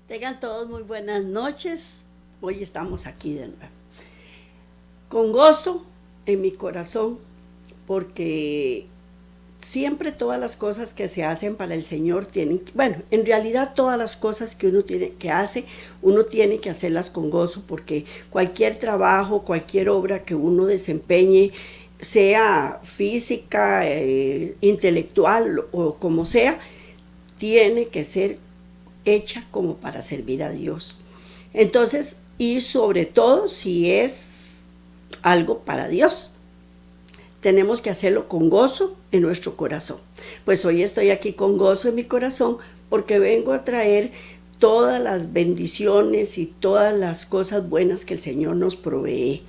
Tengan todos muy buenas noches. Hoy estamos aquí de nuevo. Con gozo en mi corazón, porque siempre todas las cosas que se hacen para el Señor tienen, bueno, en realidad todas las cosas que uno tiene que hacerlas con gozo, porque cualquier trabajo, cualquier obra que uno desempeñe, sea física, intelectual o como sea, tiene que ser hecha como para servir a Dios. Entonces, y sobre todo si es algo para Dios, tenemos que hacerlo con gozo en nuestro corazón. Pues hoy estoy aquí con gozo en mi corazón porque vengo a traer todas las bendiciones y todas las cosas buenas que el Señor nos provee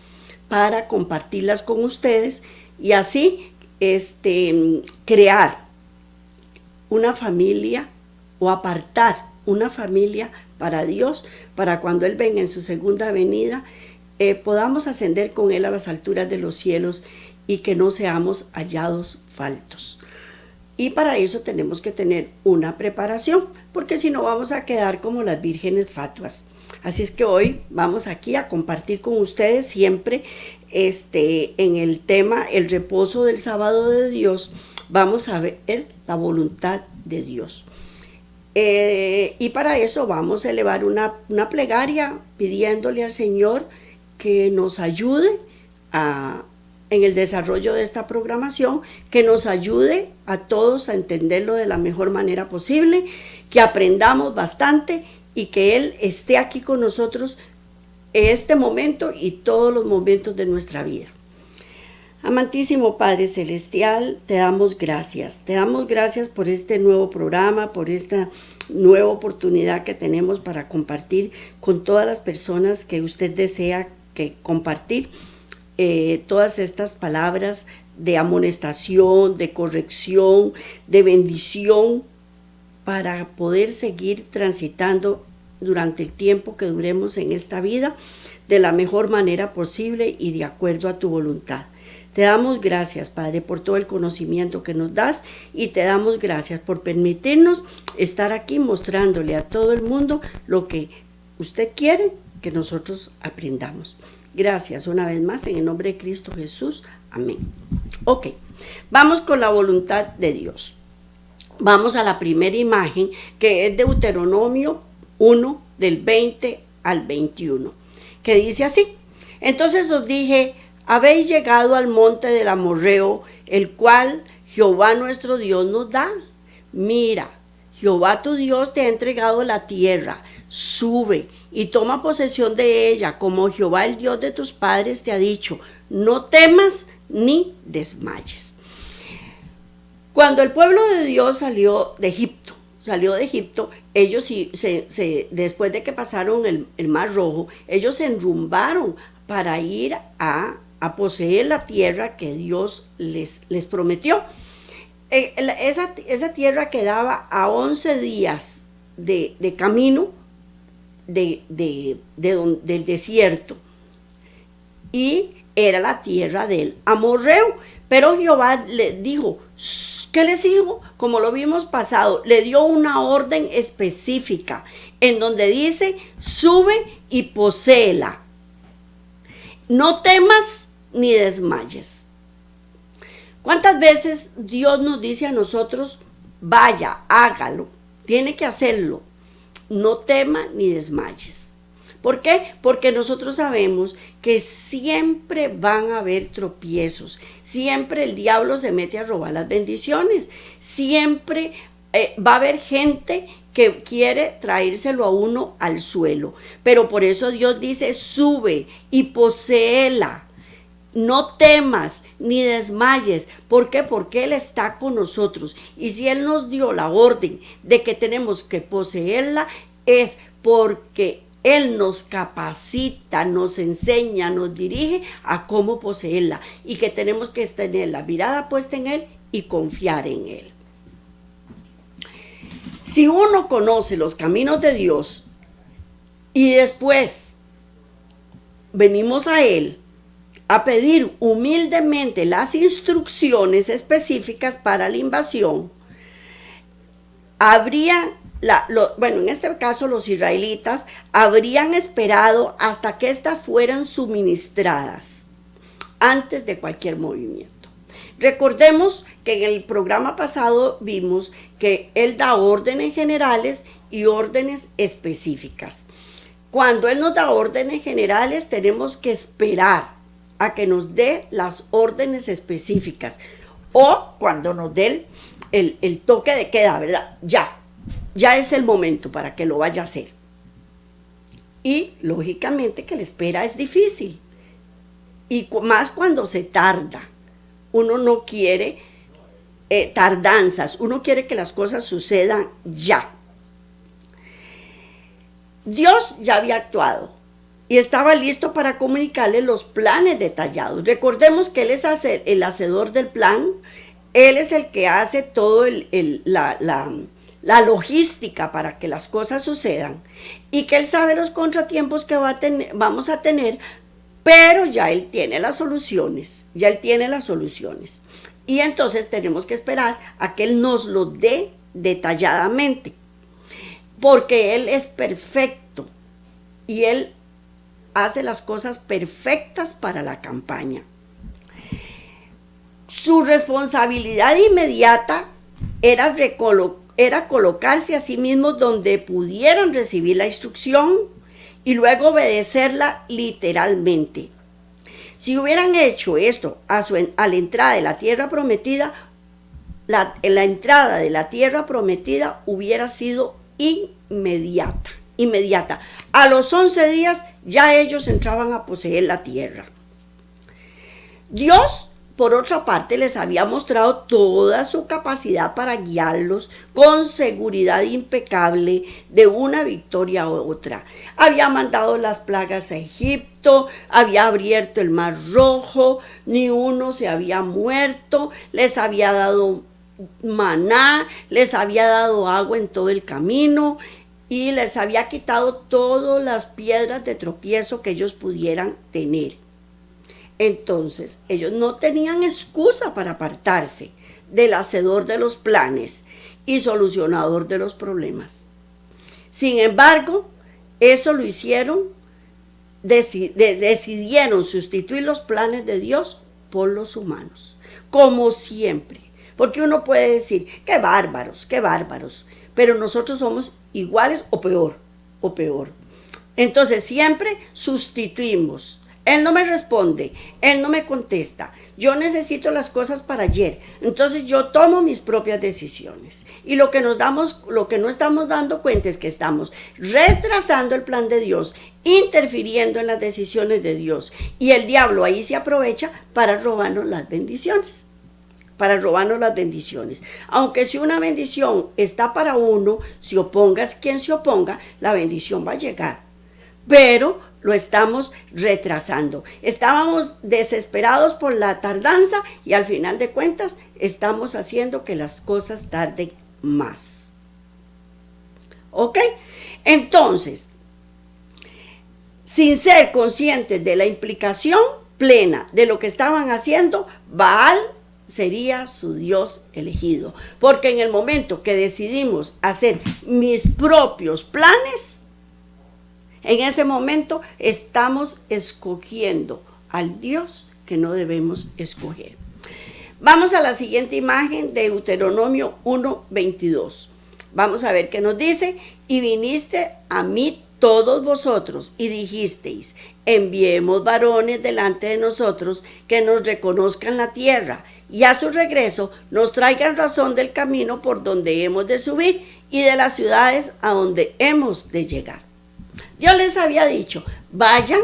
para compartirlas con ustedes y así crear una familia o apartar una familia para Dios, para cuando Él venga en su segunda venida, podamos ascender con Él a las alturas de los cielos y que no seamos hallados faltos. Y para eso tenemos que tener una preparación, porque si no vamos a quedar como las vírgenes fatuas. Así es que hoy vamos aquí a compartir con ustedes siempre en el tema el reposo del sábado de Dios. Vamos a ver la voluntad de Dios. Y para eso vamos a elevar una plegaria pidiéndole al Señor que nos ayude en el desarrollo de esta programación, que nos ayude a todos a entenderlo de la mejor manera posible, que aprendamos bastante y que Él esté aquí con nosotros en este momento y todos los momentos de nuestra vida. Amantísimo Padre Celestial, te damos gracias por este nuevo programa, por esta nueva oportunidad que tenemos para compartir con todas las personas que usted desea que compartir todas estas palabras de amonestación, de corrección, de bendición, para poder seguir transitando durante el tiempo que duremos en esta vida de la mejor manera posible y de acuerdo a tu voluntad. Te damos gracias, Padre, por todo el conocimiento que nos das y te damos gracias por permitirnos estar aquí mostrándole a todo el mundo lo que usted quiere que nosotros aprendamos. Gracias una vez más en el nombre de Cristo Jesús. Amén. Ok, vamos con la voluntad de Dios. Vamos a la primera imagen que es Deuteronomio 1 del 20 al 21, que dice así: entonces os dije, habéis llegado al monte del amorreo, el cual Jehová nuestro Dios nos da. Mira, Jehová tu Dios te ha entregado la tierra, sube y toma posesión de ella, como Jehová el Dios de tus padres te ha dicho, no temas ni desmayes. Cuando el pueblo de Dios salió de Egipto, ellos después de que pasaron el Mar Rojo, ellos se enrumbaron para ir a poseer la tierra que Dios les prometió. Esa tierra quedaba a 11 días de camino del desierto y era la tierra del amorreo. Pero Jehová le dijo, ¿qué les dijo? Como lo vimos pasado, le dio una orden específica en donde dice, sube y poséela. No temas ni desmayes. ¿Cuántas veces Dios nos dice a nosotros, vaya, hágalo, tiene que hacerlo? No tema ni desmayes. ¿Por qué? Porque nosotros sabemos que siempre van a haber tropiezos, siempre el diablo se mete a robar las bendiciones, siempre va a haber gente que quiere traérselo a uno al suelo, pero por eso Dios dice, sube y poséela. no temas ni desmayes. ¿Por qué? Porque Él está con nosotros. Y si Él nos dio la orden de que tenemos que poseerla, es porque Él nos capacita, nos enseña, nos dirige a cómo poseerla. Y que tenemos que tener la mirada puesta en Él y confiar en Él. Si uno conoce los caminos de Dios y después venimos a Él a pedir humildemente las instrucciones específicas para la invasión, en este caso los israelitas habrían esperado hasta que éstas fueran suministradas antes de cualquier movimiento. Recordemos que en el programa pasado vimos que Él da órdenes generales y órdenes específicas. Cuando Él nos da órdenes generales, tenemos que esperar a que nos dé las órdenes específicas, o cuando nos dé el toque de queda, ¿verdad? Ya es el momento para que lo vaya a hacer. Y lógicamente que la espera es difícil, y más cuando se tarda. Uno no quiere tardanzas, uno quiere que las cosas sucedan ya. Dios ya había actuado y estaba listo para comunicarle los planes detallados. Recordemos que Él es el hacedor del plan, Él es el que hace todo la logística para que las cosas sucedan, y que Él sabe los contratiempos que vamos a tener, pero ya Él tiene las soluciones, Y entonces tenemos que esperar a que Él nos lo dé detalladamente, porque Él es perfecto y Él hace las cosas perfectas para la campaña. Su responsabilidad inmediata era colocarse a sí mismos donde pudieran recibir la instrucción y luego obedecerla literalmente. Si hubieran hecho esto a la entrada de la tierra prometida, la entrada de la tierra prometida hubiera sido inmediata. A los 11 días ya ellos entraban a poseer la tierra. Dios, por otra parte, les había mostrado toda su capacidad para guiarlos con seguridad impecable de una victoria a otra. Había mandado las plagas a Egipto, había abierto el Mar Rojo, ni uno se había muerto, les había dado maná, les había dado agua en todo el camino, y les había quitado todas las piedras de tropiezo que ellos pudieran tener. Entonces, ellos no tenían excusa para apartarse del hacedor de los planes y solucionador de los problemas. Sin embargo, eso lo hicieron, decidieron sustituir los planes de Dios por los humanos, como siempre. Porque uno puede decir, qué bárbaros, pero nosotros somos iguales o peor. Entonces siempre sustituimos. Él no me responde, Él no me contesta, yo necesito las cosas para ayer, entonces yo tomo mis propias decisiones. Y lo que no estamos dando cuenta es que estamos retrasando el plan de Dios, interfiriendo en las decisiones de Dios. Y el diablo ahí se aprovecha para robarnos las bendiciones. Aunque si una bendición está para uno, si opongas quien se oponga, la bendición va a llegar. Pero lo estamos retrasando. Estábamos desesperados por la tardanza y al final de cuentas estamos haciendo que las cosas tarden más. ¿Ok? Entonces, sin ser conscientes de la implicación plena de lo que estaban haciendo, Baal sería su Dios elegido. Porque en el momento que decidimos hacer mis propios planes, en ese momento estamos escogiendo al Dios que no debemos escoger. Vamos a la siguiente imagen de Deuteronomio 1:22. Vamos a ver qué nos dice. Y viniste a mí todos vosotros y dijisteis, enviemos varones delante de nosotros que nos reconozcan la tierra y a su regreso nos traigan razón del camino por donde hemos de subir y de las ciudades a donde hemos de llegar. Yo les había dicho, vayan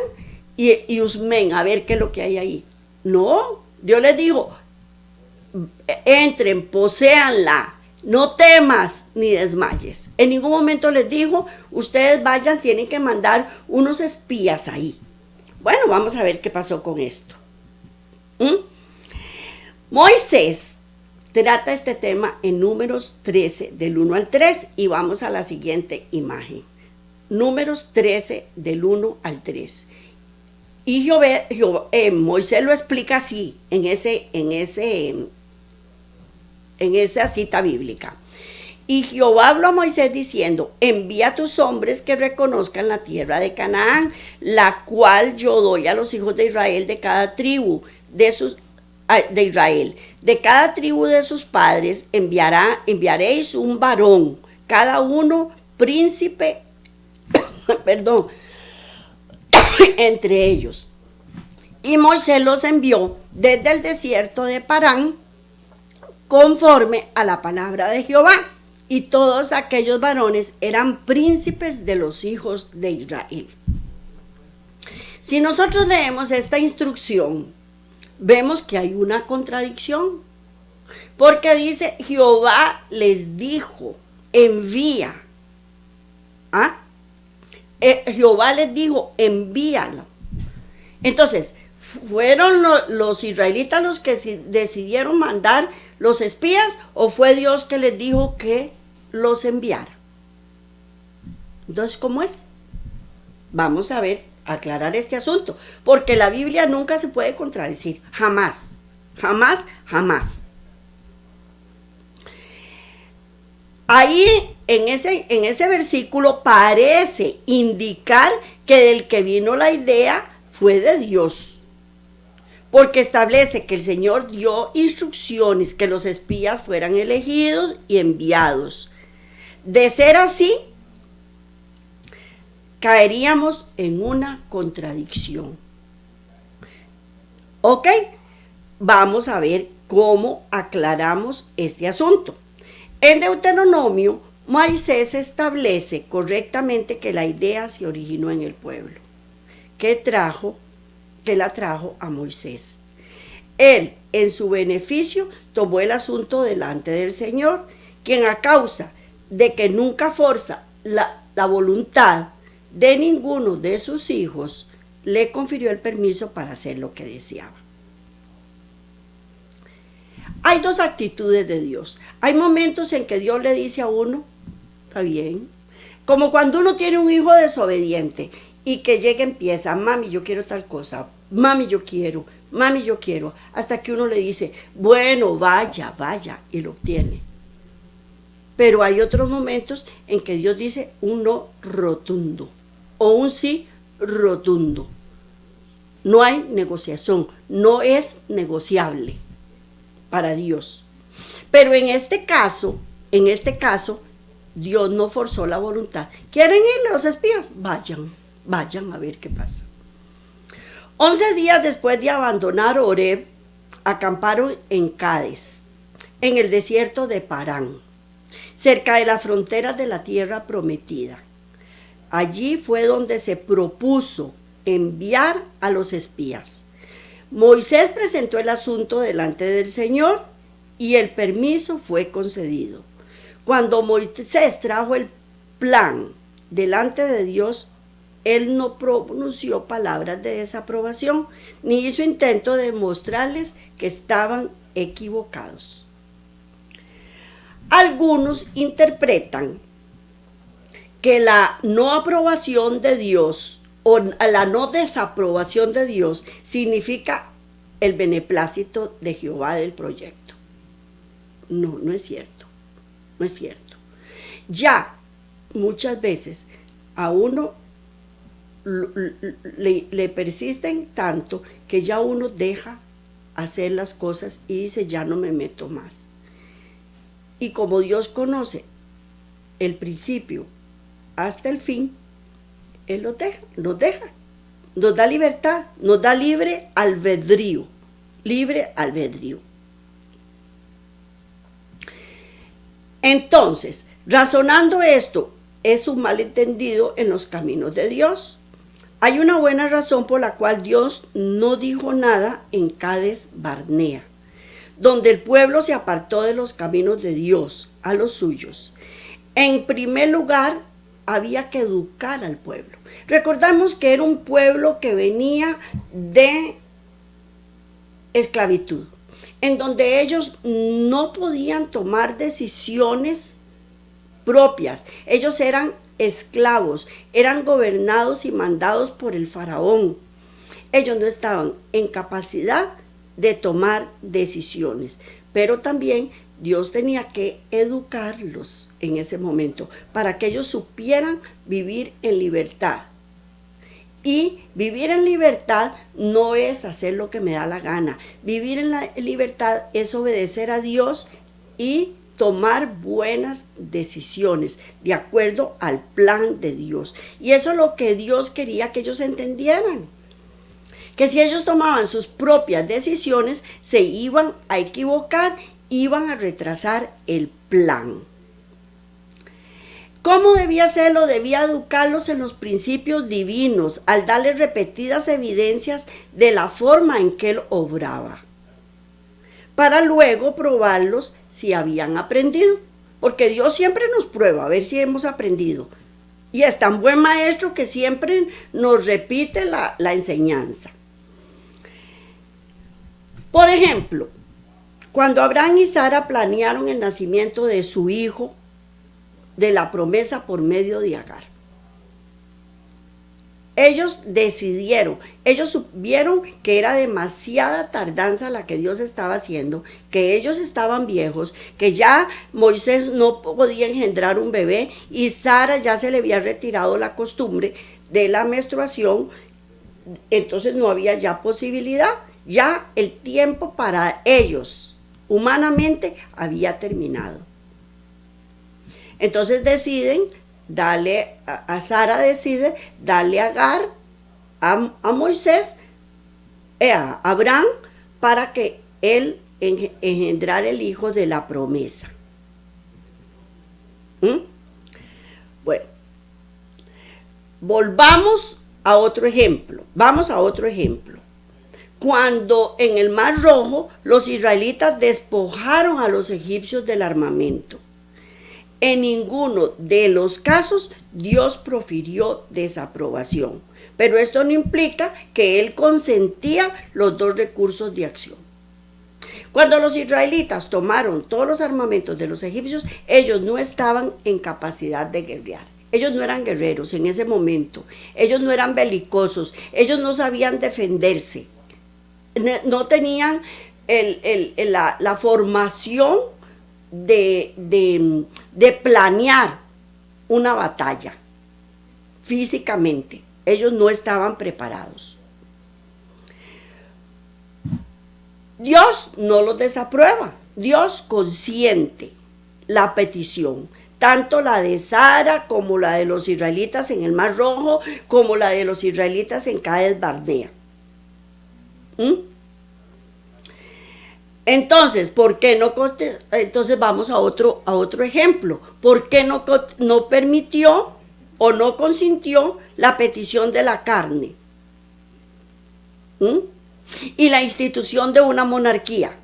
y husmen a ver qué es lo que hay ahí. No, Dios les dijo, entren, poséanla, no temas ni desmayes. En ningún momento les dijo, ustedes vayan, tienen que mandar unos espías ahí. Bueno, vamos a ver qué pasó con esto. Moisés trata este tema en Números 13, del 1 al 3, y vamos a la siguiente imagen. Números 13, del 1 al 3. Y Moisés lo explica así, en esa cita bíblica. Y Jehová habló a Moisés diciendo, envía a tus hombres que reconozcan la tierra de Canaán, la cual yo doy a los hijos de Israel de cada tribu de Israel. De cada tribu de sus padres enviaréis un varón, cada uno príncipe, perdón, entre ellos. Y Moisés los envió desde el desierto de Parán, conforme a la palabra de Jehová. Y todos aquellos varones eran príncipes de los hijos de Israel. Si nosotros leemos esta instrucción, vemos que hay una contradicción. Porque dice, Jehová les dijo, envía. Jehová les dijo, envíalo. Entonces, ¿fueron los israelitas los que decidieron mandar los espías o fue Dios que les dijo que los enviara? Entonces, ¿cómo es? Vamos a ver, aclarar este asunto, porque la Biblia nunca se puede contradecir, jamás, jamás, jamás. Ahí en ese versículo parece indicar que del que vino la idea fue de Dios, porque establece que el Señor dio instrucciones que los espías fueran elegidos y enviados. De ser así, caeríamos en una contradicción. Ok, vamos a ver cómo aclaramos este asunto. En Deuteronomio, Moisés establece correctamente que la idea se originó en el pueblo, que la trajo a Moisés. Él, en su beneficio, tomó el asunto delante del Señor, quien a causa de que nunca forza la voluntad de ninguno de sus hijos, le confirió el permiso para hacer lo que deseaba. Hay dos actitudes de Dios. Hay momentos en que Dios le dice a uno, está bien, como cuando uno tiene un hijo desobediente y que llega y empieza, mami, yo quiero tal cosa, mami, yo quiero, hasta que uno le dice, bueno, vaya, y lo obtiene. Pero hay otros momentos en que Dios dice un no rotundo o un sí rotundo. No hay negociación, no es negociable para Dios. Pero en este caso, Dios no forzó la voluntad. ¿Quieren ir los espías? Vayan a ver qué pasa. 11 días después de abandonar Horeb, acamparon en Cades, en el desierto de Parán, cerca de las fronteras de la tierra prometida. Allí fue donde se propuso enviar a los espías. Moisés presentó el asunto delante del Señor y el permiso fue concedido. Cuando Moisés trajo el plan delante de Dios, él no pronunció palabras de desaprobación, ni hizo intento de mostrarles que estaban equivocados. Algunos interpretan que la no aprobación de Dios o la no desaprobación de Dios significa el beneplácito de Jehová del proyecto. No es cierto. Ya muchas veces a uno le persisten tanto que ya uno deja hacer las cosas y dice, ya no me meto más. Y como Dios conoce el principio hasta el fin, Él nos deja, nos da libertad, nos da libre albedrío. Entonces, razonando esto, es un malentendido en los caminos de Dios. Hay una buena razón por la cual Dios no dijo nada en Cades Barnea, donde el pueblo se apartó de los caminos de Dios a los suyos. En primer lugar, había que educar al pueblo. Recordamos que era un pueblo que venía de esclavitud, en donde ellos no podían tomar decisiones propias. Ellos eran esclavos, eran gobernados y mandados por el faraón. Ellos no estaban en capacidad de tomar decisiones, pero también Dios tenía que educarlos en ese momento para que ellos supieran vivir en libertad. Y vivir en libertad no es hacer lo que me da la gana. Vivir en la libertad es obedecer a Dios y tomar buenas decisiones de acuerdo al plan de Dios. Y eso es lo que Dios quería que ellos entendieran. Que si ellos tomaban sus propias decisiones, se iban a equivocar, iban a retrasar el plan. ¿Cómo debía hacerlo? Debía educarlos en los principios divinos, al darles repetidas evidencias de la forma en que Él obraba, para luego probarlos si habían aprendido, porque Dios siempre nos prueba a ver si hemos aprendido, y es tan buen maestro que siempre nos repite la enseñanza. Por ejemplo, cuando Abraham y Sara planearon el nacimiento de su hijo, de la promesa por medio de Agar, ellos decidieron, ellos vieron que era demasiada tardanza la que Dios estaba haciendo, que ellos estaban viejos, que ya Moisés no podía engendrar un bebé y Sara ya se le había retirado la costumbre de la menstruación, entonces no había ya posibilidad, ya el tiempo para ellos humanamente había terminado. Entonces deciden darle, a Sara decide darle a Agar, a Moisés, a Abraham, para que él engendrara el hijo de la promesa. Bueno, volvamos a otro ejemplo, vamos a otro ejemplo. Cuando en el Mar Rojo los israelitas despojaron a los egipcios del armamento, en ninguno de los casos Dios profirió desaprobación, pero esto no implica que Él consentía los dos recursos de acción. Cuando los israelitas tomaron todos los armamentos de los egipcios, ellos no estaban en capacidad de guerrear. Ellos no eran guerreros en ese momento, ellos no eran belicosos, ellos no sabían defenderse, no tenían la formación de planear una batalla físicamente. Ellos no estaban preparados. Dios no los desaprueba. Dios consiente la petición, tanto la de Sara como la de los israelitas en el Mar Rojo, como la de los israelitas en Cades Barnea. Entonces, ¿por qué no? Entonces vamos a otro ejemplo. ¿Por qué no permitió o no consintió la petición de la carne? Y la institución de una monarquía.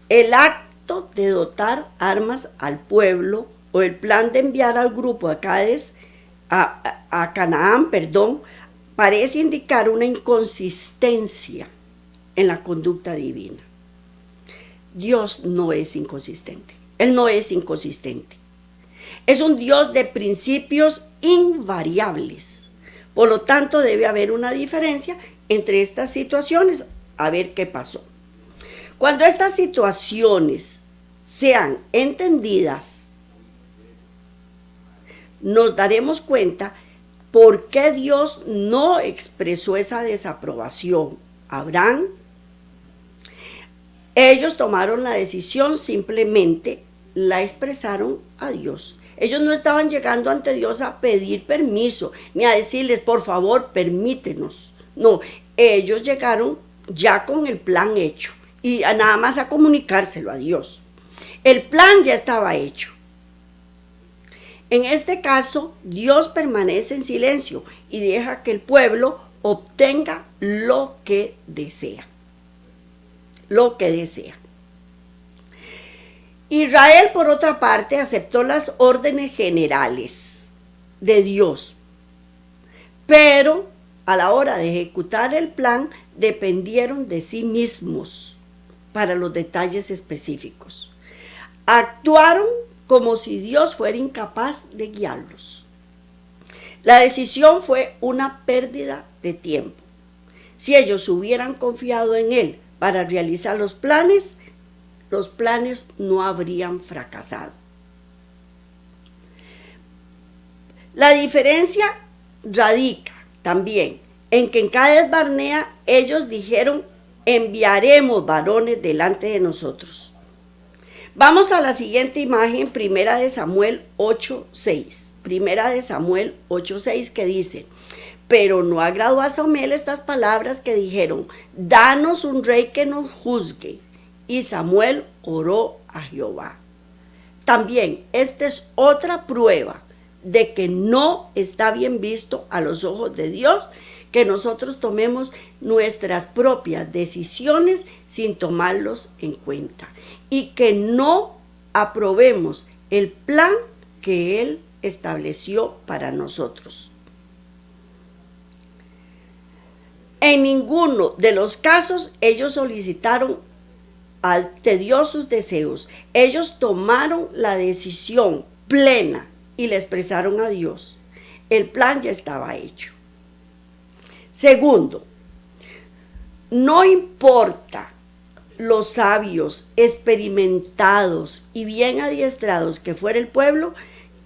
El acto de dotar armas al pueblo o el plan de enviar al grupo a Cades, a Canaán, parece indicar una inconsistencia en la conducta divina. Dios no es inconsistente. Él no es inconsistente. Es un Dios de principios invariables. Por lo tanto, debe haber una diferencia entre estas situaciones. A ver qué pasó. Cuando estas situaciones sean entendidas, nos daremos cuenta por qué Dios no expresó esa desaprobación. Abraham, ellos tomaron la decisión, simplemente la expresaron a Dios. Ellos no estaban llegando ante Dios a pedir permiso, ni a decirles, por favor, permítenos. No, ellos llegaron ya con el plan hecho y nada más a comunicárselo a Dios. El plan ya estaba hecho. En este caso, Dios permanece en silencio y deja que el pueblo obtenga lo que desea. Lo que desea. Israel, por otra parte, aceptó las órdenes generales de Dios, pero a la hora de ejecutar el plan dependieron de sí mismos para los detalles específicos. Actuaron como si Dios fuera incapaz de guiarlos. La decisión fue una pérdida de tiempo. Si ellos hubieran confiado en Él para realizar los planes no habrían fracasado. La diferencia radica también en que en Cades Barnea ellos dijeron: enviaremos varones delante de nosotros. Vamos a la siguiente imagen, Primera de Samuel 8:6. Primera de Samuel 8:6, que dice: pero no agradó a Samuel estas palabras que dijeron: danos un rey que nos juzgue. Y Samuel oró a Jehová. También esta es otra prueba de que no está bien visto a los ojos de Dios que nosotros tomemos nuestras propias decisiones sin tomarlos en cuenta y que no aprobemos el plan que Él estableció para nosotros. En ninguno de los casos ellos solicitaron ante Dios sus deseos. Ellos tomaron la decisión plena y le expresaron a Dios. El plan ya estaba hecho. Segundo, no importa los sabios, experimentados y bien adiestrados que fuera el pueblo,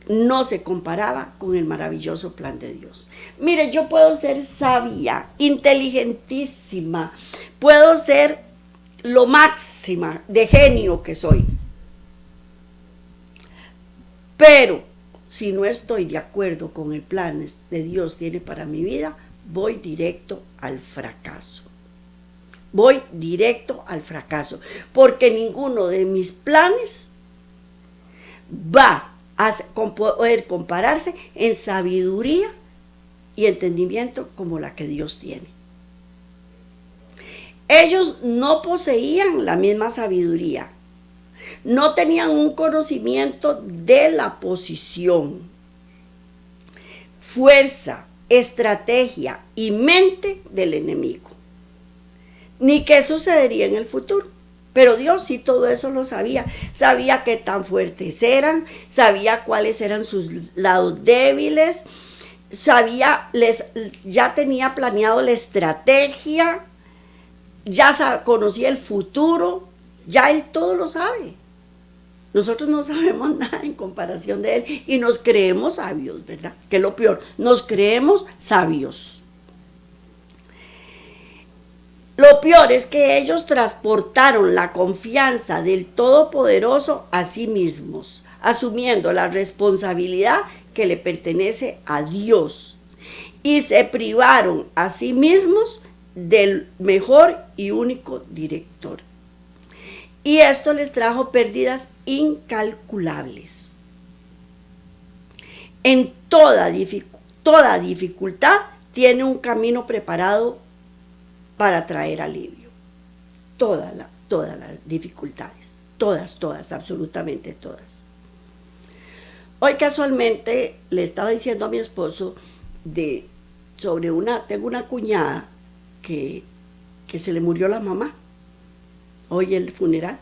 no se comparaba con el maravilloso plan de Dios. Mire, yo puedo ser sabia, inteligentísima, puedo ser lo máxima de genio que soy, pero si no estoy de acuerdo con el plan de Dios tiene para mi vida, voy directo al fracaso. Voy directo al fracaso, porque ninguno de mis planes va a poder compararse en sabiduría y entendimiento como la que Dios tiene. Ellos no poseían la misma sabiduría, no tenían un conocimiento de la posición, fuerza, estrategia y mente del enemigo, ni qué sucedería en el futuro. Pero Dios sí todo eso lo sabía. Sabía qué tan fuertes eran, sabía cuáles eran sus lados débiles, ya tenía planeado la estrategia, ya conocía el futuro, ya Él todo lo sabe. Nosotros no sabemos nada en comparación de Él y nos creemos sabios, ¿verdad? Que es lo peor, nos creemos sabios. Lo peor es que ellos transportaron la confianza del Todopoderoso a sí mismos, asumiendo la responsabilidad que le pertenece a Dios, y se privaron a sí mismos del mejor y único director. Y esto les trajo pérdidas incalculables. En toda dificultad tiene un camino preparado para traer alivio. Todas las dificultades, todas, absolutamente todas. Hoy casualmente le estaba diciendo a mi esposo tengo una cuñada que se le murió la mamá, hoy el funeral,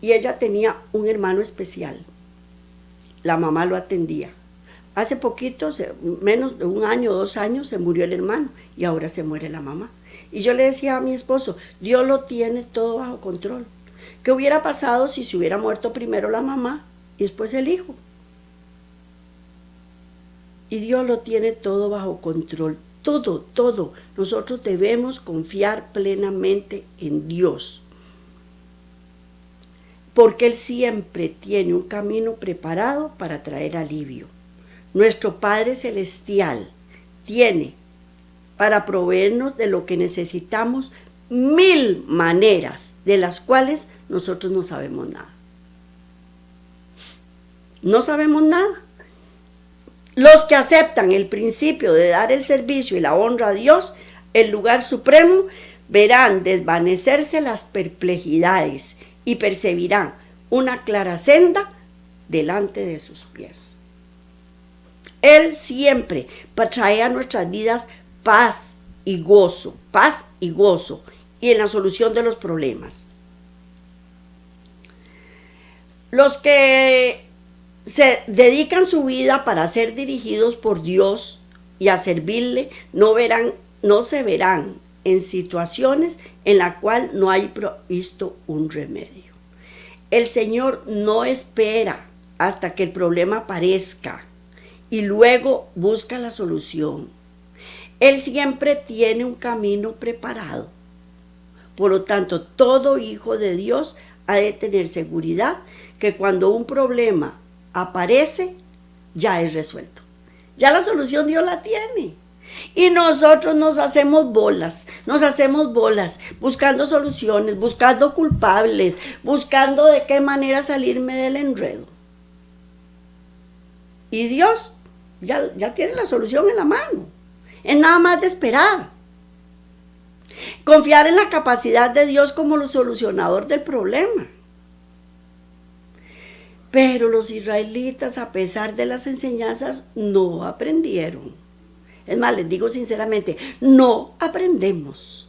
y ella tenía un hermano especial, la mamá lo atendía. Hace poquito, menos de 1 año, 2 años, se murió el hermano y ahora se muere la mamá. Y yo le decía a mi esposo, Dios lo tiene todo bajo control. ¿Qué hubiera pasado si se hubiera muerto primero la mamá y después el hijo? Y Dios lo tiene todo bajo control, todo. Nosotros debemos confiar plenamente en Dios, porque Él siempre tiene un camino preparado para traer alivio. Nuestro Padre Celestial tiene para proveernos de lo que necesitamos 1000 maneras, de las cuales nosotros no sabemos nada. No sabemos nada. Los que aceptan el principio de dar el servicio y la honra a Dios, el lugar supremo, verán desvanecerse las perplejidades y percibirán una clara senda delante de sus pies. Él siempre trae a nuestras vidas paz y gozo, y en la solución de los problemas. Los que se dedican su vida para ser dirigidos por Dios y a servirle, no se verán en situaciones en las cuales no hay provisto un remedio. El Señor no espera hasta que el problema aparezca y luego busca la solución. Él siempre tiene un camino preparado. Por lo tanto, todo hijo de Dios ha de tener seguridad que cuando un problema aparece, ya es resuelto. Ya la solución Dios la tiene. Y nosotros nos hacemos bolas, buscando soluciones, buscando culpables, buscando de qué manera salirme del enredo. Y Dios ya tiene la solución en la mano. Es nada más de esperar. Confiar en la capacidad de Dios como el solucionador del problema. Pero los israelitas, a pesar de las enseñanzas, no aprendieron. Es más, les digo sinceramente, no aprendemos.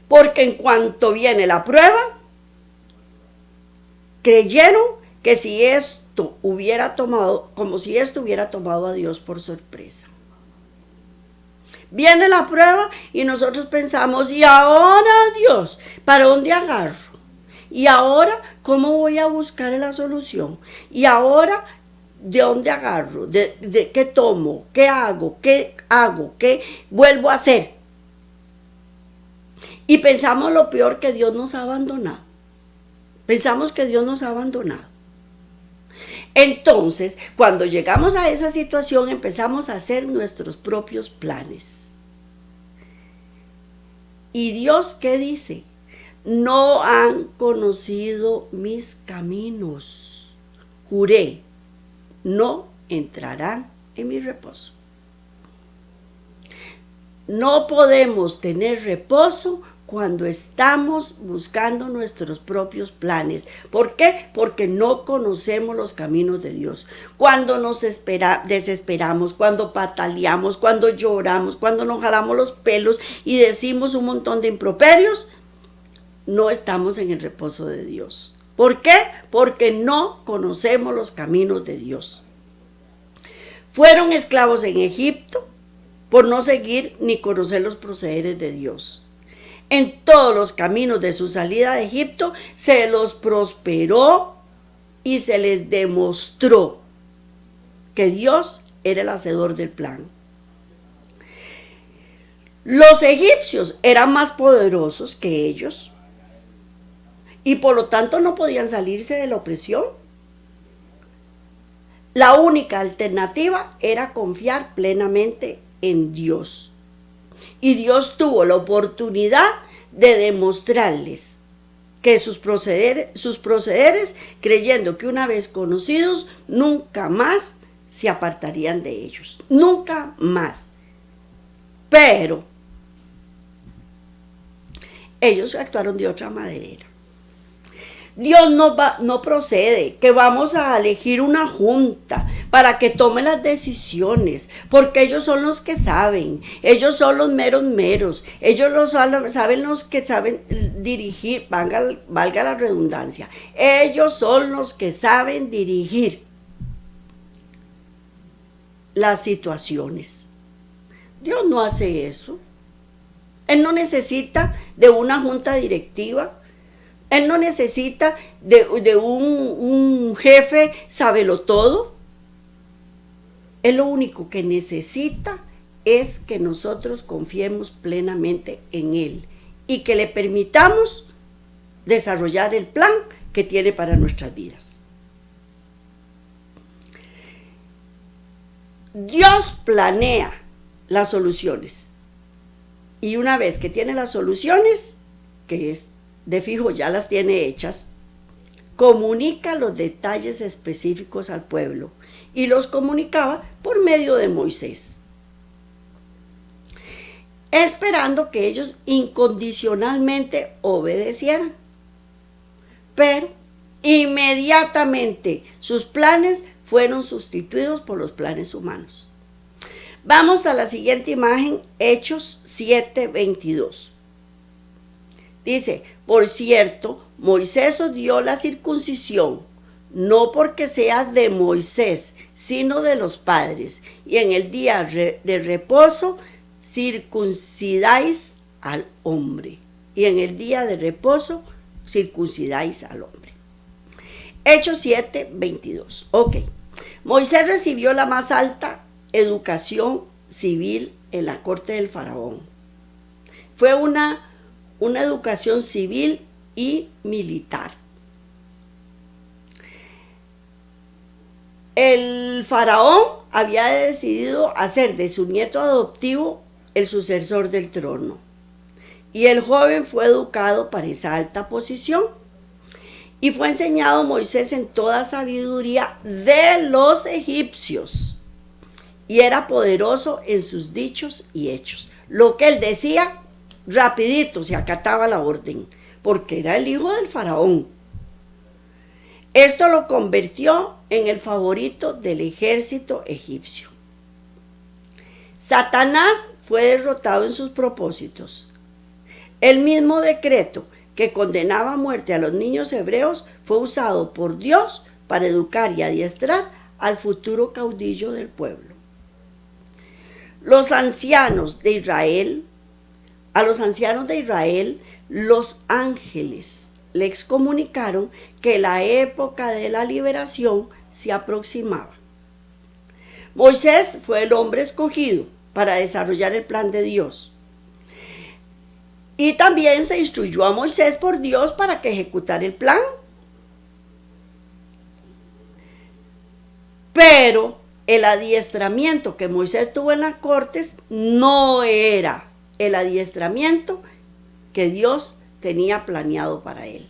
Porque en cuanto viene la prueba, creyeron que si esto hubiera tomado a Dios por sorpresa. Viene la prueba y nosotros pensamos, ¿y ahora, Dios, para dónde agarro? ¿Y ahora cómo voy a buscar la solución? ¿Y ahora de dónde agarro? ¿De qué tomo? ¿Qué hago? ¿Qué vuelvo a hacer? Y pensamos lo peor, que Dios nos ha abandonado. Pensamos que Dios nos ha abandonado. Entonces, cuando llegamos a esa situación, empezamos a hacer nuestros propios planes. ¿Y Dios qué dice? No han conocido mis caminos. Juré, no entrarán en mi reposo. No podemos tener reposo cuando estamos buscando nuestros propios planes. ¿Por qué? Porque no conocemos los caminos de Dios. Cuando nos desesperamos, cuando pataleamos, cuando lloramos, cuando nos jalamos los pelos y decimos un montón de improperios, no estamos en el reposo de Dios. ¿Por qué? Porque no conocemos los caminos de Dios. Fueron esclavos en Egipto por no seguir ni conocer los procederes de Dios. En todos los caminos de su salida de Egipto se los prosperó y se les demostró que Dios era el hacedor del plan. Los egipcios eran más poderosos que ellos y por lo tanto no podían salirse de la opresión. La única alternativa era confiar plenamente en Dios. Y Dios tuvo la oportunidad de demostrarles que sus procederes, creyendo que una vez conocidos, nunca más se apartarían de ellos. Nunca más. Pero ellos actuaron de otra manera. Dios no procede que vamos a elegir una junta para que tome las decisiones, porque ellos son los que saben, ellos son los meros, ellos saben los que saben dirigir, valga la redundancia, ellos son los que saben dirigir las situaciones. Dios no hace eso. Él no necesita de una junta directiva. Él no necesita de un jefe sabelotodo. Él lo único que necesita es que nosotros confiemos plenamente en Él y que le permitamos desarrollar el plan que tiene para nuestras vidas. Dios planea las soluciones y una vez que tiene las soluciones, que es de fijo ya las tiene hechas, comunica los detalles específicos al pueblo y los comunicaba por medio de Moisés, esperando que ellos incondicionalmente obedecieran. Pero inmediatamente sus planes fueron sustituidos por los planes humanos. Vamos a la siguiente imagen, Hechos 7:22. Dice, por cierto, Moisés os dio la circuncisión, no porque sea de Moisés, sino de los padres, y en el día de reposo circuncidáis al hombre. Y en el día de reposo circuncidáis al hombre. Hechos 7:22. Ok. Moisés recibió la más alta educación civil en la corte del faraón. Fue una educación civil y militar. El faraón había decidido hacer de su nieto adoptivo el sucesor del trono. Y el joven fue educado para esa alta posición. Y fue enseñado Moisés en toda sabiduría de los egipcios. Y era poderoso en sus dichos y hechos. Lo que él decía, rapidito se acataba la orden, porque era el hijo del faraón. Esto lo convirtió en el favorito del ejército egipcio. Satanás fue derrotado en sus propósitos. El mismo decreto que condenaba a muerte a los niños hebreos fue usado por Dios para educar y adiestrar al futuro caudillo del pueblo. A los ancianos de Israel, los ángeles le excomunicaron que la época de la liberación se aproximaba. Moisés fue el hombre escogido para desarrollar el plan de Dios. Y también se instruyó a Moisés por Dios para que ejecutara el plan. Pero el adiestramiento que Moisés tuvo en las cortes no era el adiestramiento que Dios tenía planeado para él.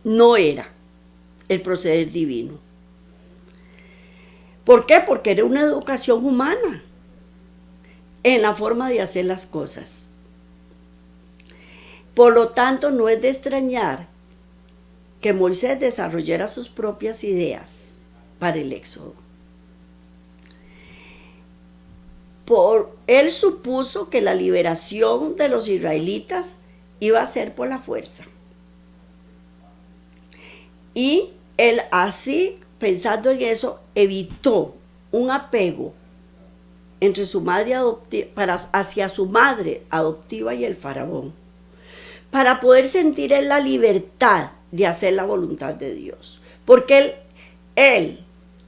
No era el proceder divino. ¿Por qué? Porque era una educación humana en la forma de hacer las cosas. Por lo tanto, no es de extrañar que Moisés desarrollara sus propias ideas para el éxodo. Él supuso que la liberación de los israelitas iba a ser por la fuerza. Y él así, pensando en eso, evitó un apego entre su madre adoptiva, hacia su madre adoptiva y el faraón, para poder sentir en la libertad de hacer la voluntad de Dios. Porque él,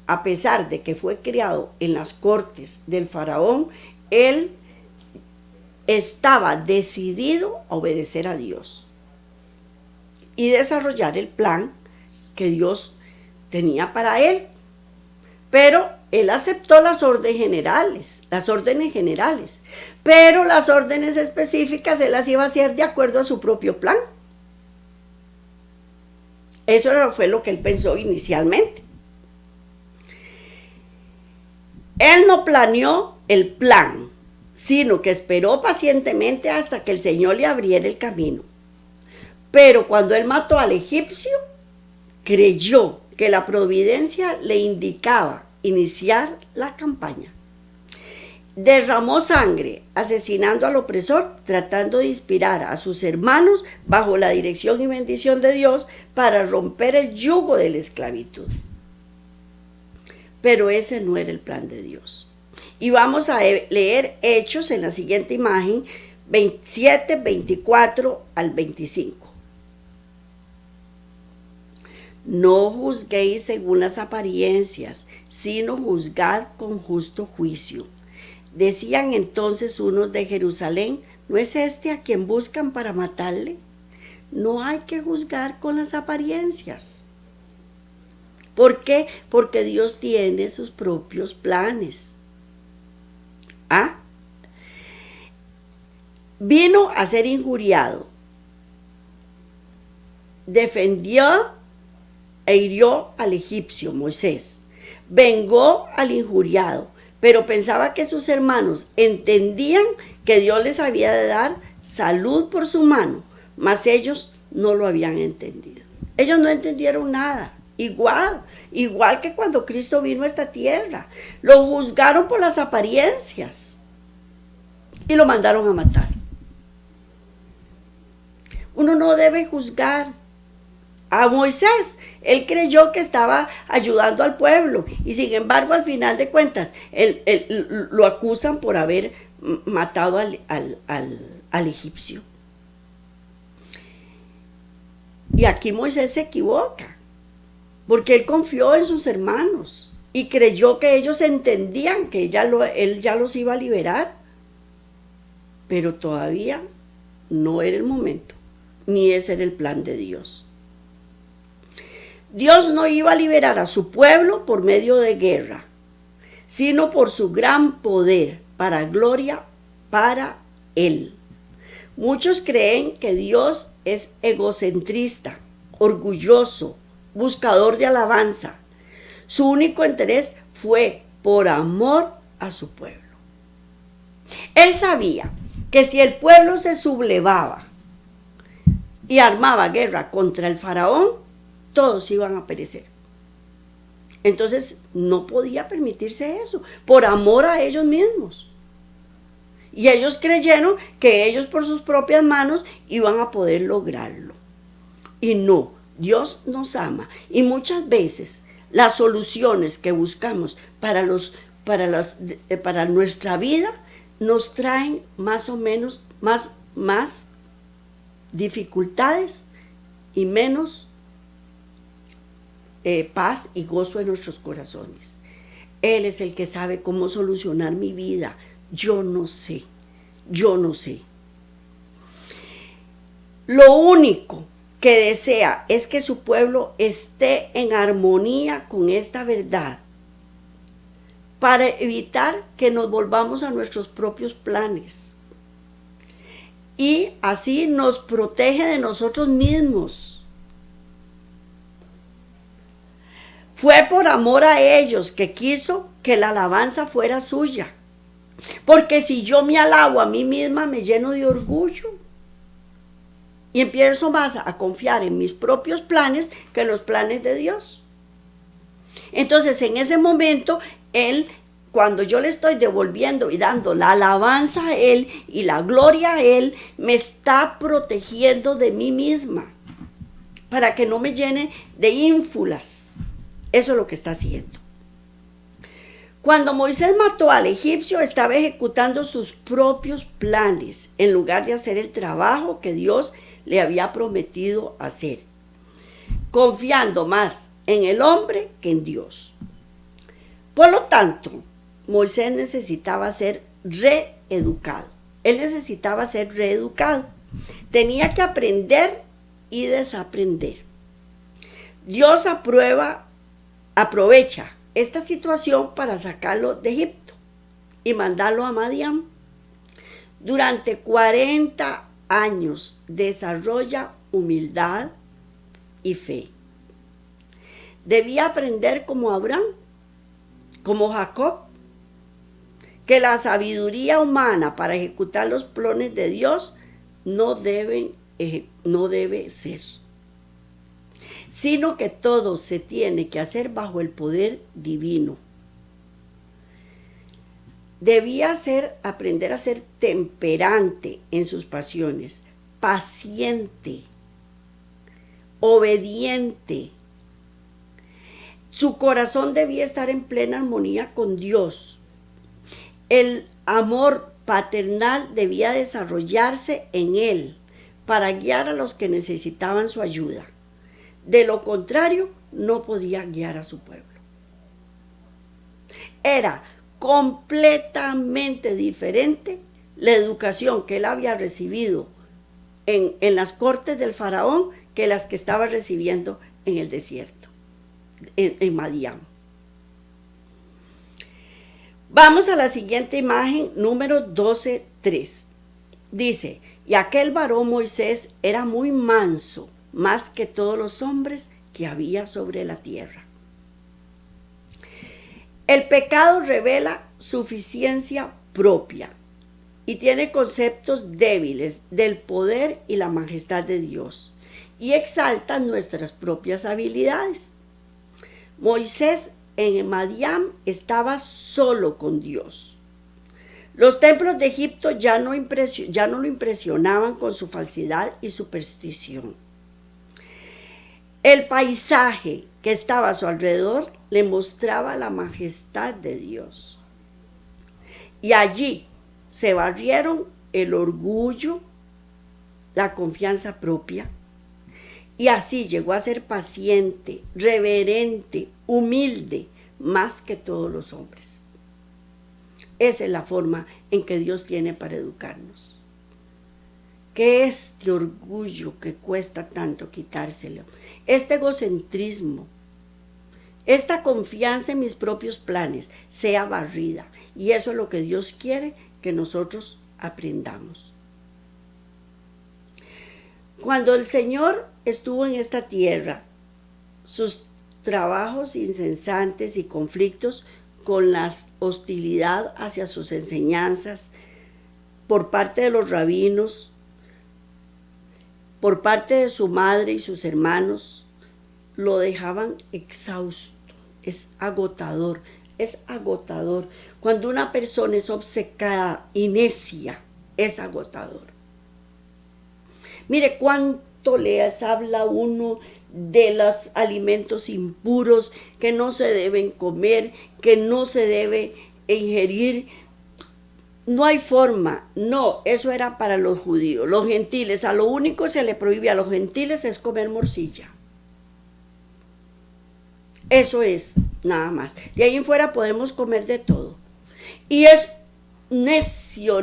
a pesar de que fue criado en las cortes del faraón, él estaba decidido a obedecer a Dios y desarrollar el plan que Dios tenía para él. Pero él aceptó las órdenes generales, pero las órdenes específicas él las iba a hacer de acuerdo a su propio plan. Eso fue lo que él pensó inicialmente. Él no planeó el plan, sino que esperó pacientemente hasta que el Señor le abriera el camino. Pero cuando él mató al egipcio, creyó que la providencia le indicaba iniciar la campaña. Derramó sangre, asesinando al opresor, tratando de inspirar a sus hermanos bajo la dirección y bendición de Dios para romper el yugo de la esclavitud. Pero ese no era el plan de Dios. Y vamos a leer Hechos en la siguiente imagen, 27, 24 al 25. No juzguéis según las apariencias, sino juzgad con justo juicio. Decían entonces unos de Jerusalén, ¿no es este a quien buscan para matarle? No hay que juzgar con las apariencias. ¿Por qué? Porque Dios tiene sus propios planes. Vino a ser injuriado defendió e hirió al egipcio, Moisés. Vengó al injuriado, pero pensaba que sus hermanos entendían que Dios les había de dar salud por su mano, mas ellos no lo habían entendido. Ellos no entendieron nada. Igual que cuando Cristo vino a esta tierra. Lo juzgaron por las apariencias y lo mandaron a matar. Uno no debe juzgar. A Moisés, él creyó que estaba ayudando al pueblo y sin embargo al final de cuentas lo acusan por haber matado al egipcio. Y aquí Moisés se equivoca porque él confió en sus hermanos y creyó que ellos entendían que él ya los iba a liberar, pero todavía no era el momento, ni ese era el plan de Dios. Dios no iba a liberar a su pueblo por medio de guerra, sino por su gran poder, para gloria para Él. Muchos creen que Dios es egocentrista, orgulloso, buscador de alabanza. Su único interés fue por amor a su pueblo. Él sabía que si el pueblo se sublevaba y armaba guerra contra el faraón, todos iban a perecer. Entonces no podía permitirse eso, por amor a ellos mismos. Y ellos creyeron que ellos por sus propias manos iban a poder lograrlo. Y no, Dios nos ama. Y muchas veces las soluciones que buscamos para nuestra vida nos traen más o menos más dificultades y menos paz y gozo en nuestros corazones. Él es el que sabe cómo solucionar mi vida. Yo no sé. Lo único que desea es que su pueblo esté en armonía con esta verdad, para evitar que nos volvamos a nuestros propios planes. Y así nos protege de nosotros mismos. Fue por amor a ellos que quiso que la alabanza fuera suya. Porque si yo me alabo a mí misma, me lleno de orgullo. Y empiezo más a confiar en mis propios planes que en los planes de Dios. Entonces, en ese momento, cuando yo le estoy devolviendo y dando la alabanza a Él y la gloria a Él, me está protegiendo de mí misma, para que no me llene de ínfulas. Eso es lo que está haciendo. Cuando Moisés mató al egipcio, estaba ejecutando sus propios planes, en lugar de hacer el trabajo que Dios le había prometido hacer, confiando más en el hombre que en Dios. Por lo tanto, Moisés necesitaba ser reeducado. Él necesitaba ser reeducado. Tenía que aprender y desaprender. Dios aprovecha esta situación para sacarlo de Egipto y mandarlo a Madián. Durante 40 años desarrolla humildad y fe. Debía aprender como Abraham, como Jacob, que la sabiduría humana para ejecutar los planes de Dios no debe ser, sino que todo se tiene que hacer bajo el poder divino. Debía aprender a ser temperante en sus pasiones, paciente, obediente. Su corazón debía estar en plena armonía con Dios. El amor paternal debía desarrollarse en él para guiar a los que necesitaban su ayuda. De lo contrario, no podía guiar a su pueblo. Era completamente diferente la educación que él había recibido en las cortes del faraón que las que estaba recibiendo en el desierto, en Madián. Vamos a la siguiente imagen, número 12:3. Dice: y aquel varón Moisés era muy manso más que todos los hombres que había sobre la tierra. El pecado revela suficiencia propia y tiene conceptos débiles del poder y la majestad de Dios y exalta nuestras propias habilidades. Moisés en Madián estaba solo con Dios. Los templos de Egipto ya no lo impresionaban con su falsidad y superstición. El paisaje que estaba a su alrededor le mostraba la majestad de Dios. Y allí se barrieron el orgullo, la confianza propia, y así llegó a ser paciente, reverente, humilde, más que todos los hombres. Esa es la forma en que Dios tiene para educarnos. ¿Qué es este orgullo que cuesta tanto quitárselo? Este egocentrismo, esta confianza en mis propios planes sea barrida. Y eso es lo que Dios quiere que nosotros aprendamos. Cuando el Señor estuvo en esta tierra, sus trabajos incesantes y conflictos con la hostilidad hacia sus enseñanzas por parte de los rabinos, por parte de su madre y sus hermanos, lo dejaban exhausto. Es agotador, es agotador. Cuando una persona es obcecada y necia, es agotador. Mire cuánto les habla uno de los alimentos impuros que no se deben comer, que no se debe ingerir. No hay forma, no, eso era para los judíos, los gentiles. A lo único se le prohíbe a los gentiles es comer morcilla. Eso es, nada más. De ahí en fuera podemos comer de todo. Y es necio.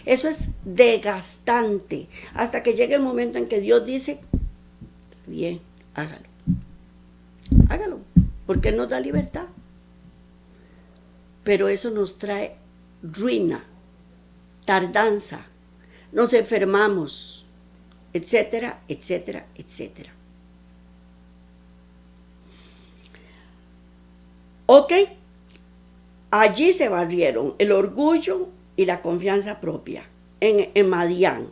Eso es desgastante. Hasta que llegue el momento en que Dios dice, bien, hágalo, porque Él nos da libertad. Pero eso nos trae ruina, tardanza, nos enfermamos, etcétera, etcétera, etcétera. Ok, allí se barrieron el orgullo y la confianza propia en Madián.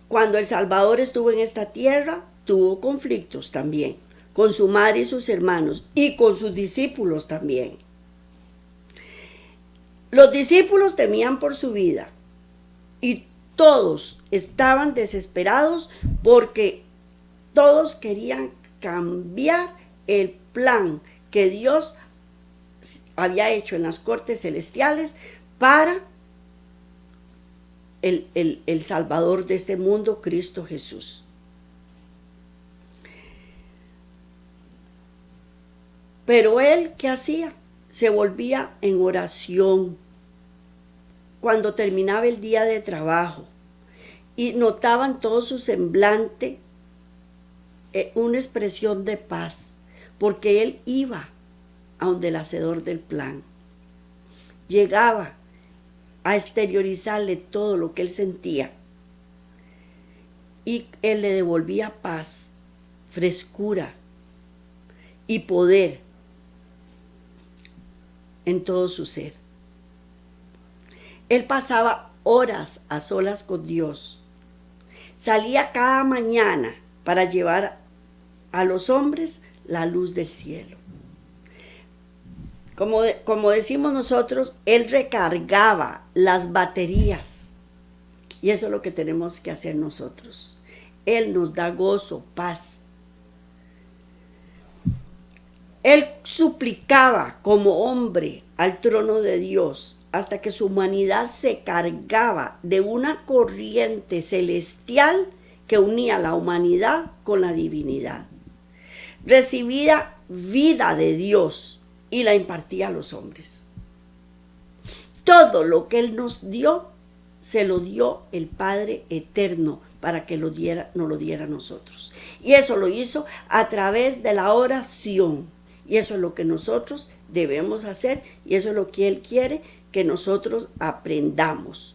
Cuando el Salvador estuvo en esta tierra, tuvo conflictos también con su madre y sus hermanos y con sus discípulos también. Los discípulos temían por su vida y todos estaban desesperados porque todos querían cambiar el plan que Dios había hecho en las cortes celestiales para el Salvador de este mundo, Cristo Jesús. Pero él, ¿qué hacía? Se volvía en oración cuando terminaba el día de trabajo y notaban todo su semblante una expresión de paz, porque él iba a donde el hacedor del plan. Llegaba a exteriorizarle todo lo que él sentía y él le devolvía paz, frescura y poder en todo su ser. Él pasaba horas a solas con Dios. Salía cada mañana para llevar a los hombres la luz del cielo. Como decimos nosotros, él recargaba las baterías. Y eso es lo que tenemos que hacer nosotros. Él nos da gozo, paz. Él suplicaba como hombre al trono de Dios hasta que su humanidad se cargaba de una corriente celestial que unía la humanidad con la divinidad. Recibía vida de Dios y la impartía a los hombres. Todo lo que Él nos dio, se lo dio el Padre Eterno para que nos lo diera a nosotros. Y eso lo hizo a través de la oración. Y eso es lo que nosotros debemos hacer y eso es lo que Él quiere que nosotros aprendamos.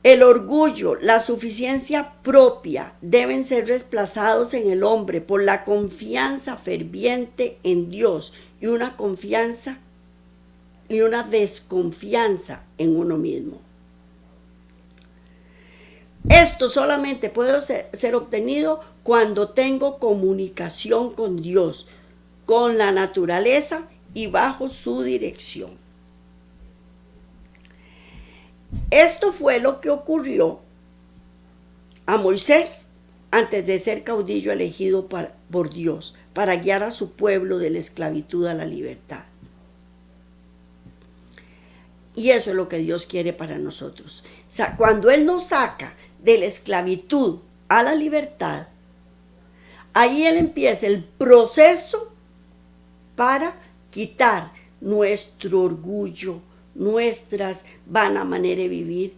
El orgullo, la suficiencia propia deben ser reemplazados en el hombre por la confianza ferviente en Dios y una confianza y una desconfianza en uno mismo. Esto solamente puede ser obtenido cuando tengo comunicación con Dios, con la naturaleza y bajo su dirección. Esto fue lo que ocurrió a Moisés antes de ser caudillo elegido por Dios para guiar a su pueblo de la esclavitud a la libertad. Y eso es lo que Dios quiere para nosotros. O sea, cuando Él nos saca de la esclavitud a la libertad, ahí Él empieza el proceso para quitar nuestro orgullo, nuestras vana manera de vivir,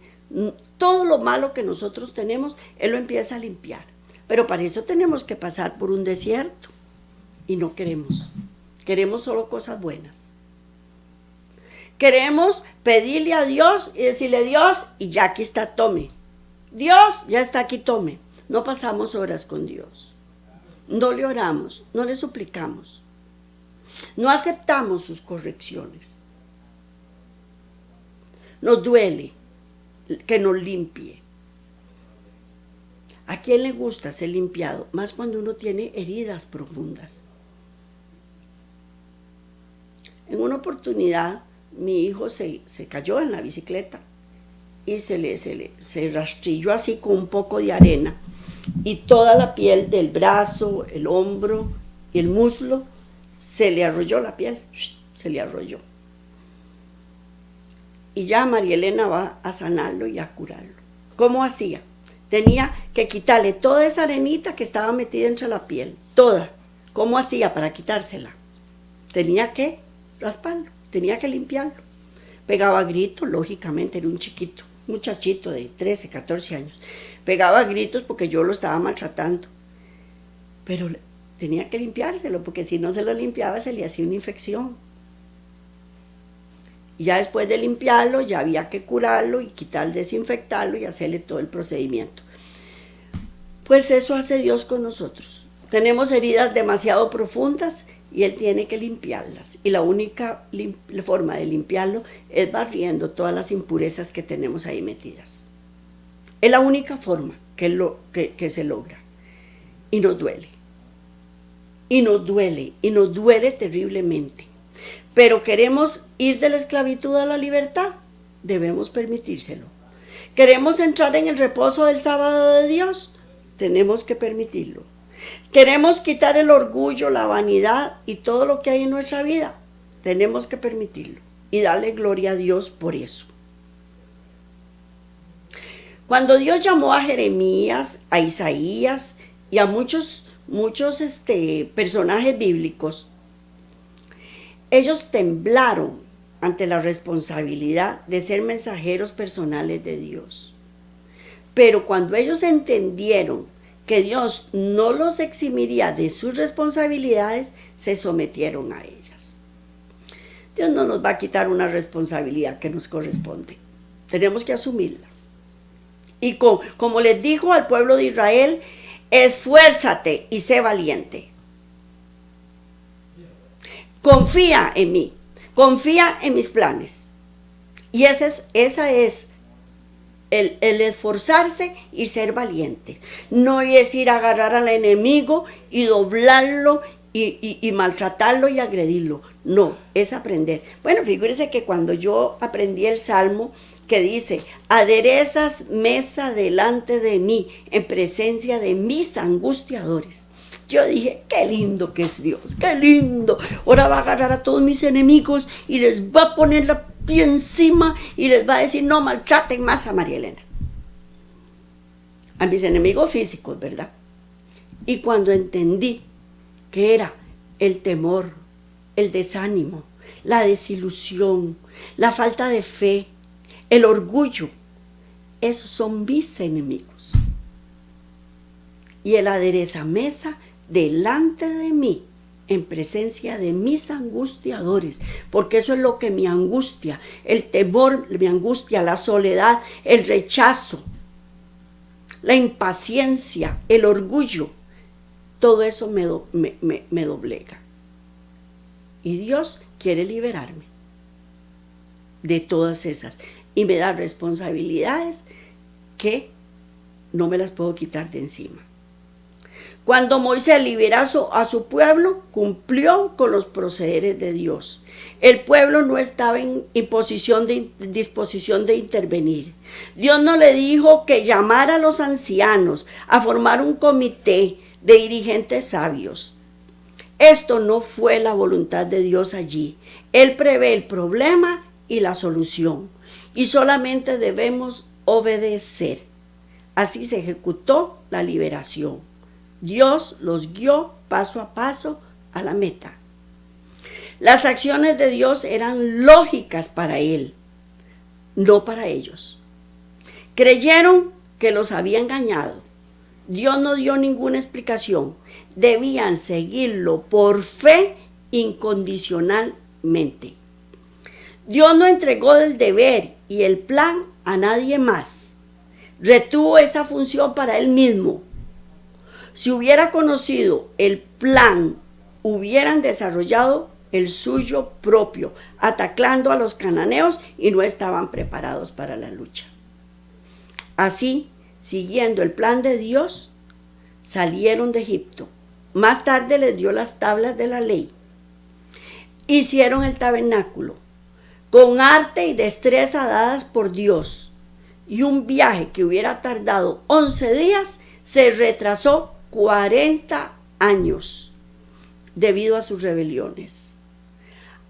todo lo malo que nosotros tenemos, Él lo empieza a limpiar. Pero para eso tenemos que pasar por un desierto y no queremos. Queremos solo cosas buenas. Queremos pedirle a Dios y decirle: Dios, y ya aquí está, tome. Dios, ya está aquí, tome. No pasamos horas con Dios. No le oramos, no le suplicamos. No aceptamos sus correcciones. Nos duele que nos limpie. ¿A quién le gusta ser limpiado? Más cuando uno tiene heridas profundas. En una oportunidad, mi hijo se cayó en la bicicleta y se rastrilló así con un poco de arena. Y toda la piel del brazo, el hombro y el muslo, se le arrolló la piel. Se le arrolló. Y ya María Elena va a sanarlo y a curarlo. ¿Cómo hacía? Tenía que quitarle toda esa arenita que estaba metida entre la piel, toda. ¿Cómo hacía para quitársela? Tenía que rasparlo, tenía que limpiarlo. Pegaba gritos, lógicamente, era un chiquito, un muchachito de 13, 14 años. Pegaba gritos porque yo lo estaba maltratando. Pero tenía que limpiárselo, porque si no se lo limpiaba se le hacía una infección. Y ya después de limpiarlo, ya había que curarlo y quitar, desinfectarlo y hacerle todo el procedimiento. Pues eso hace Dios con nosotros. Tenemos heridas demasiado profundas y Él tiene que limpiarlas. Y la única forma de limpiarlo es barriendo todas las impurezas que tenemos ahí metidas. Es la única forma que se logra. Y nos duele. Y nos duele terriblemente. Pero queremos ir de la esclavitud a la libertad, debemos permitírselo. Queremos entrar en el reposo del sábado de Dios, tenemos que permitirlo. Queremos quitar el orgullo, la vanidad y todo lo que hay en nuestra vida, tenemos que permitirlo y darle gloria a Dios por eso. Cuando Dios llamó a Jeremías, a Isaías y a muchos personajes bíblicos, ellos temblaron ante la responsabilidad de ser mensajeros personales de Dios. Pero cuando ellos entendieron que Dios no los eximiría de sus responsabilidades, se sometieron a ellas. Dios no nos va a quitar una responsabilidad que nos corresponde. Tenemos que asumirla. Y como les dijo al pueblo de Israel, esfuérzate y sé valiente. Confía en mí, confía en mis planes. Y esa es el esforzarse y ser valiente. No es ir a agarrar al enemigo y doblarlo y maltratarlo y agredirlo. No, es aprender. Bueno, figúrese que cuando yo aprendí el Salmo que dice: aderezas mesa delante de mí en presencia de mis angustiadores. Yo dije: qué lindo que es Dios, qué lindo. Ahora va a agarrar a todos mis enemigos y les va a poner la pie encima y les va a decir: no maltraten más a María Elena. A mis enemigos físicos, ¿verdad? Y cuando entendí que era el temor, el desánimo, la desilusión, la falta de fe, el orgullo, esos son mis enemigos. Y Él adereza mesa delante de mí en presencia de mis angustiadores, porque eso es lo que me angustia, el temor me angustia, la soledad, el rechazo, la impaciencia, el orgullo, todo eso me doblega. Y Dios quiere liberarme de todas esas y me da responsabilidades que no me las puedo quitar de encima. Cuando Moisés liberó a su pueblo, cumplió con los procederes de Dios. El pueblo no estaba en disposición de intervenir. Dios no le dijo que llamara a los ancianos a formar un comité de dirigentes sabios. Esto no fue la voluntad de Dios allí. Él prevé el problema y la solución, y solamente debemos obedecer. Así se ejecutó la liberación. Dios los guió paso a paso a la meta. Las acciones de Dios eran lógicas para él, no para ellos. Creyeron que los había engañado. Dios no dio ninguna explicación. Debían seguirlo por fe incondicionalmente. Dios no entregó el deber y el plan a nadie más. Retuvo esa función para él mismo. Si hubiera conocido el plan, hubieran desarrollado el suyo propio, atacando a los cananeos y no estaban preparados para la lucha. Así, siguiendo el plan de Dios, salieron de Egipto. Más tarde les dio las tablas de la ley. Hicieron el tabernáculo con arte y destreza dadas por Dios. Y un viaje que hubiera tardado 11 días se retrasó 40 años debido a sus rebeliones.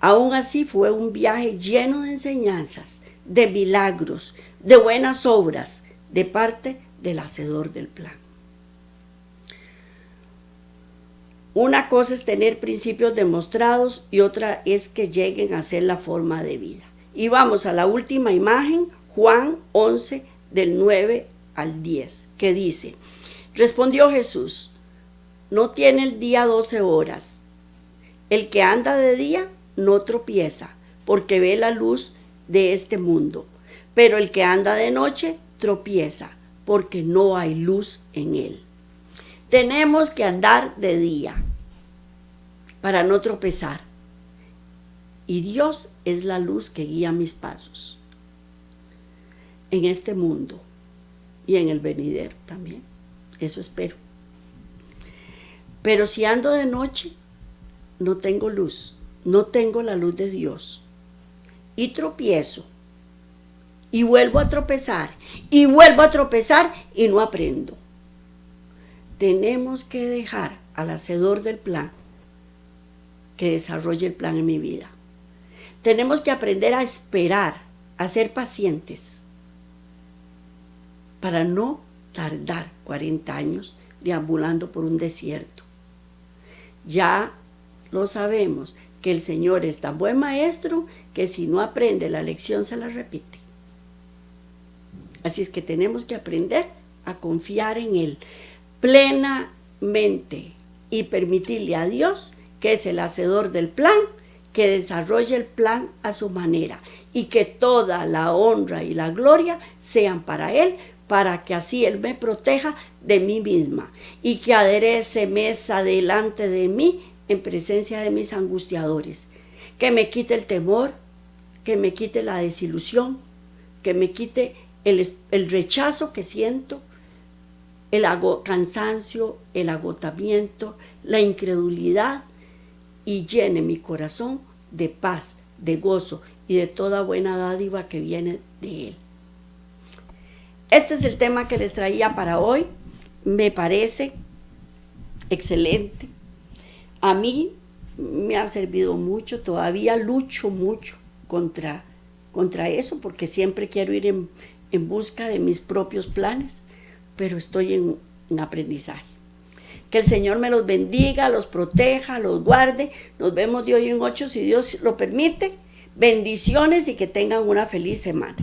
Aún así fue un viaje lleno de enseñanzas, de milagros, de buenas obras de parte del hacedor del plan. Una cosa es tener principios demostrados y otra es que lleguen a ser la forma de vida. Y vamos a la última imagen, Juan 11, del 9 al 10, que dice: respondió Jesús: no tiene el día 12 horas. El que anda de día no tropieza, porque ve la luz de este mundo. Pero el que anda de noche tropieza, porque no hay luz en él. Tenemos que andar de día para no tropezar. Y Dios es la luz que guía mis pasos en este mundo y en el venidero también. Eso espero. Pero si ando de noche, no tengo luz, no tengo la luz de Dios. Y tropiezo. Y vuelvo a tropezar. Y vuelvo a tropezar y no aprendo. Tenemos que dejar al hacedor del plan que desarrolle el plan en mi vida. Tenemos que aprender a esperar, a ser pacientes, para no tardar 40 años deambulando por un desierto. Ya lo sabemos, que el Señor es tan buen maestro que si no aprende la lección se la repite. Así es que tenemos que aprender a confiar en Él plenamente y permitirle a Dios, que es el hacedor del plan, que desarrolle el plan a su manera y que toda la honra y la gloria sean para Él, para que así Él me proteja de mí misma y que aderece mesa delante de mí en presencia de mis angustiadores, que me quite el temor, que me quite la desilusión, que me quite el rechazo que siento, el cansancio, el agotamiento, la incredulidad, y llene mi corazón de paz, de gozo y de toda buena dádiva que viene de Él. Este es el tema que les traía para hoy. Me parece excelente. A mí me ha servido mucho, todavía lucho mucho contra eso, porque siempre quiero ir en busca de mis propios planes, pero estoy en aprendizaje. Que el Señor me los bendiga, los proteja, los guarde. Nos vemos de hoy en 8, si Dios lo permite. Bendiciones y que tengan una feliz semana.